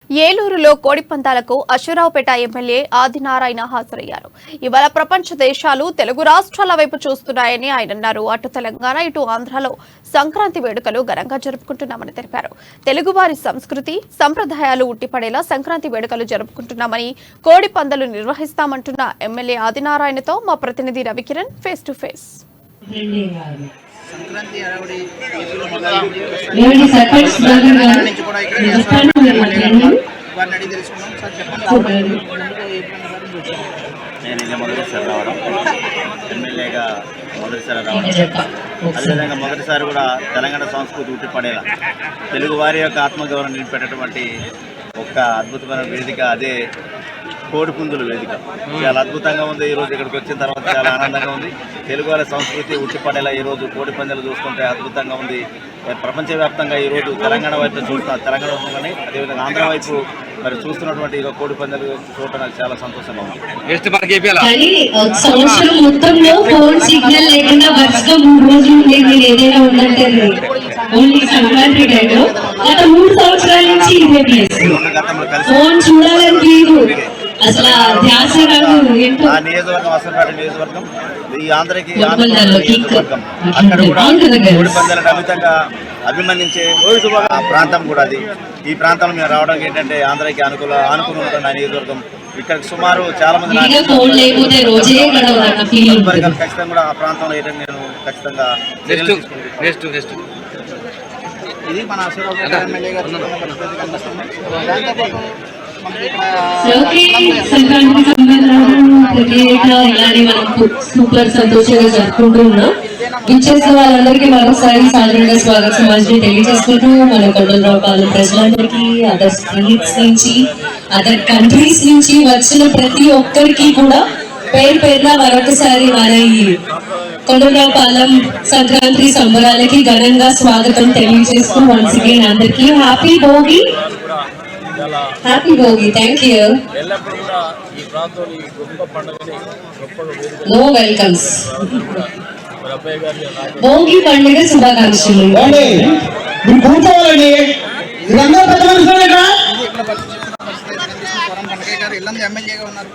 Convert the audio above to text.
ఏలూరులో కోడిపందాలకు అశ్వరావుపేట ఎమ్మెల్యే ఆదినారాయణ హాజరయ్యారు. ఇవాళ ప్రపంచ దేశాలు తెలుగు రాష్ట్రాల వైపు చూస్తున్నాయని ఆయన అన్నారు. అటు తెలంగాణ ఇటు ఆంధ్రలో సంక్రాంతి వేడుకలు ఘనంగా జరుపుకుంటున్నామని తెలిపారు. తెలుగువారి సంస్కృతి సంప్రదాయాలు ఉట్టిపడేలా సంక్రాంతి వేడుకలు జరుపుకుంటున్నామని, కోడి పందాలు నిర్వహిస్తామంటున్న ఎమ్మెల్యే ఆదినారాయణతో మా ప్రతినిధి Ravikiran face to face. Sankranti నేను ఇది మొదటిసారి రావడం, ఎమ్మెల్యేగా మొదటిసారి రావడం, అదేవిధంగా మొదటిసారి కూడా తెలంగాణ సంస్కృతి ఉట్టిపడేలా తెలుగువారి యొక్క ఆత్మగౌరవం నిలిపేటటువంటి ఒక అద్భుతమైన వేదిక అదే కోడిపుందుల వేదిక. చాలా అద్భుతంగా ఉంది. ఈరోజు ఇక్కడికి వచ్చిన తర్వాత చాలా ఆనందంగా ఉంది. తెలుగు వాళ్ళ సంస్కృతి ఉట్టిపడేలా ఈరోజు కోడి పందాలు చూస్తుంటే అద్భుతంగా ఉంది. ప్రపంచవ్యాప్తంగా ఈరోజు తెలంగాణ వైపు చూస్తున్నారు, తెలంగాణ కానీ అదేవిధంగా ఆంధ్ర వైపు మరి చూస్తున్నటువంటి ఈ కోడి పందాలు చూడటం నాకు చాలా సంతోషంగా ఉంది. ఆ నియోజకవర్గం అసలుపేట నియోజకవర్గం ఈ ఆంధ్రకి నియోజకవర్గం, అక్కడ కూడా కోడి పందాలను అమితంగా అభిమానించే ఆ ప్రాంతం కూడా అది. ఈ ప్రాంతంలో మేము రావడానికి ఏంటంటే ఆంధ్రకి ఆనుకుని ఉంటుంది ఆ నియోజకవర్గం. ఇక్కడ సుమారు చాలా మంది ఖచ్చితంగా కూడా ఆ ప్రాంతంలో ఏంటంటే నేను ఖచ్చితంగా ఇది మన ఎమ్మెల్యే గారు సూపర్ సంతోషంగా జరుపుకుంటున్నాం. విచ్చేసిన వాళ్ళందరికీ మరోసారి సాధారణంగా స్వాగత సమాజం తెలియజేసుకుంటూ మన కొండలరావుపాలెం ప్రజలందరికీ అదర్ స్టేట్స్ నుంచి అదర్ కంట్రీస్ నుంచి వచ్చిన ప్రతి ఒక్కరికి కూడా పేరు పేరున మరొకసారి మన ఈ కొండలరావుపాలెం సంక్రాంతి సంబరాలకి ఘనంగా స్వాగతం తెలియజేస్తూ వన్స్ అగైన్ అందరికీ happy Bhogi. Happy Bhogi. Thank you. No welcomes. Bhogi పండుగ శుభాకాంక్షలు. ఎమ్మెల్యేగా ఉన్నారు.